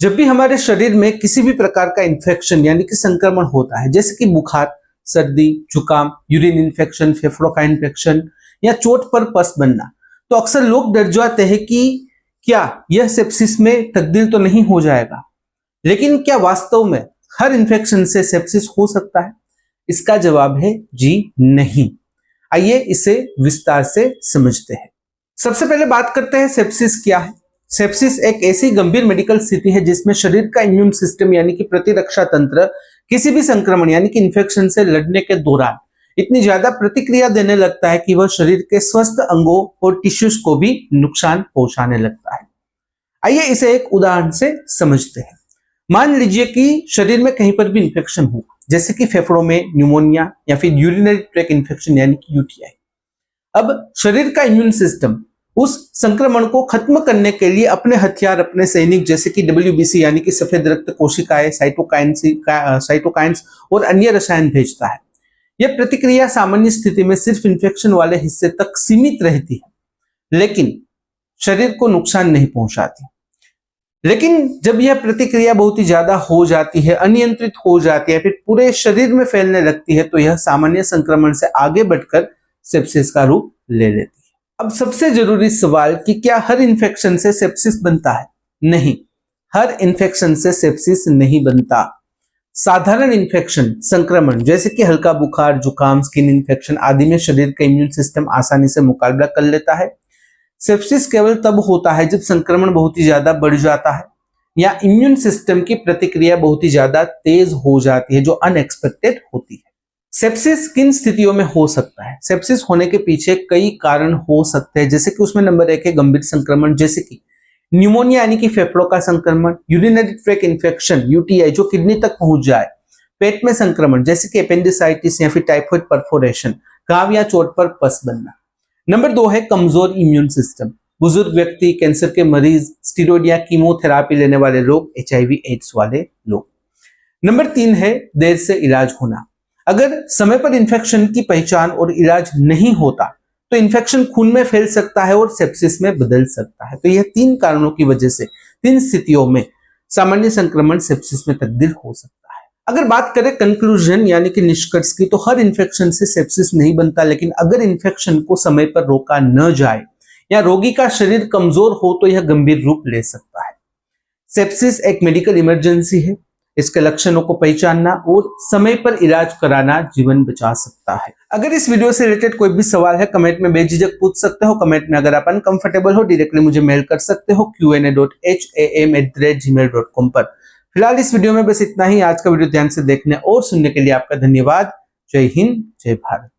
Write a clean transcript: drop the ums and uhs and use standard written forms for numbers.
जब भी हमारे शरीर में किसी भी प्रकार का इन्फेक्शन यानी कि संक्रमण होता है, जैसे कि बुखार, सर्दी, जुकाम, यूरिन इन्फेक्शन, फेफड़ों का इन्फेक्शन या चोट पर पस बनना, तो अक्सर लोग डर जाते हैं कि क्या यह सेप्सिस में तब्दील तो नहीं हो जाएगा। लेकिन क्या वास्तव में हर इन्फेक्शन से सेप्सिस हो सकता है? इसका जवाब है जी नहीं। आइए इसे विस्तार से समझते हैं। सबसे पहले बात करते हैं सेप्सिस क्या है। सेप्सिस एक ऐसी गंभीर मेडिकल स्थिति है जिसमें शरीर का इम्यून सिस्टम यानी कि प्रतिरक्षा तंत्र किसी भी संक्रमण यानी कि इन्फेक्शन से लड़ने के दौरान इतनी ज्यादा प्रतिक्रिया देने लगता है कि वह शरीर के स्वस्थ अंगों और टिश्यूज को भी नुकसान पहुंचाने लगता है। आइए इसे एक उदाहरण से समझते हैं। मान लीजिए कि शरीर में कहीं पर भी इन्फेक्शन हो, जैसे कि फेफड़ों में न्यूमोनिया या फिर यूरिनरी ट्रैक इन्फेक्शन यानी कि यूटीआई। अब शरीर का इम्यून सिस्टम उस संक्रमण को खत्म करने के लिए अपने हथियार, अपने सैनिक जैसे कि WBC यानी कि सफेद रक्त कोशिकाएं, साइटोकाइंस और अन्य रसायन भेजता है। यह प्रतिक्रिया सामान्य स्थिति में सिर्फ इन्फेक्शन वाले हिस्से तक सीमित रहती है, लेकिन शरीर को नुकसान नहीं पहुंचाती। लेकिन जब यह प्रतिक्रिया बहुत ही ज्यादा हो जाती है, अनियंत्रित हो जाती है, फिर पूरे शरीर में फैलने लगती है, तो यह सामान्य संक्रमण से आगे बढ़कर सेप्सिस का रूप ले लेती है। अब सबसे जरूरी सवाल कि क्या हर इन्फेक्शन से सेप्सिस बनता है? नहीं, हर इन्फेक्शन से सेप्सिस नहीं बनता। साधारण इन्फेक्शन, संक्रमण जैसे कि हल्का बुखार, जुकाम, स्किन इन्फेक्शन आदि में शरीर का इम्यून सिस्टम आसानी से मुकाबला कर लेता है। सेप्सिस केवल तब होता है जब संक्रमण बहुत ही ज्यादा बढ़ जाता है या इम्यून सिस्टम की प्रतिक्रिया बहुत ही ज्यादा तेज हो जाती है, जो अनएक्सपेक्टेड होती है। सेप्सिस किन स्थितियों में हो सकता है? सेप्सिस होने के पीछे कई कारण हो सकते हैं, जैसे कि उसमें नंबर 1 है गंभीर संक्रमण, जैसे कि न्यूमोनिया यानी कि फेफड़ों का संक्रमण, यूरिनरी ट्रैक इन्फेक्शन यूटीआई जो किडनी तक पहुंच जाए, पेट में संक्रमण जैसे कि एपेंडिसाइटिस या फिर टाइफाइड परफोरेशन, घाव या चोट पर पस बनना। नंबर 2 है कमजोर इम्यून सिस्टम, बुजुर्ग व्यक्ति, कैंसर के मरीज, स्टीरॉयड या कीमोथेरापी लेने वाले लोग, HIV एड्स वाले लोग। नंबर 3 है देर से इलाज होना। अगर समय पर इन्फेक्शन की पहचान और इलाज नहीं होता तो इन्फेक्शन खून में फैल सकता है और सेप्सिस में बदल सकता है। तो यह 3 कारणों की वजह से 3 स्थितियों में सामान्य संक्रमण सेप्सिस में तब्दील हो सकता है। अगर बात करें कंक्लूजन यानी कि निष्कर्ष की, तो हर इन्फेक्शन से सेप्सिस नहीं बनता, लेकिन अगर इन्फेक्शन को समय पर रोका न जाए या रोगी का शरीर कमजोर हो तो यह गंभीर रूप ले सकता है। सेप्सिस एक मेडिकल इमरजेंसी है। इसके लक्षणों को पहचानना और समय पर इलाज कराना जीवन बचा सकता है। अगर इस वीडियो से रिलेटेड कोई भी सवाल है, कमेंट में बेझिझक पूछ सकते हो। कमेंट में अगर आप अनकंफर्टेबल हो, डायरेक्टली मुझे मेल कर सकते हो qa.ham@gmail.com पर। फिलहाल इस वीडियो में बस इतना ही। आज का वीडियो ध्यान से देखने और सुनने के लिए आपका धन्यवाद। जय हिंद, जय भारत।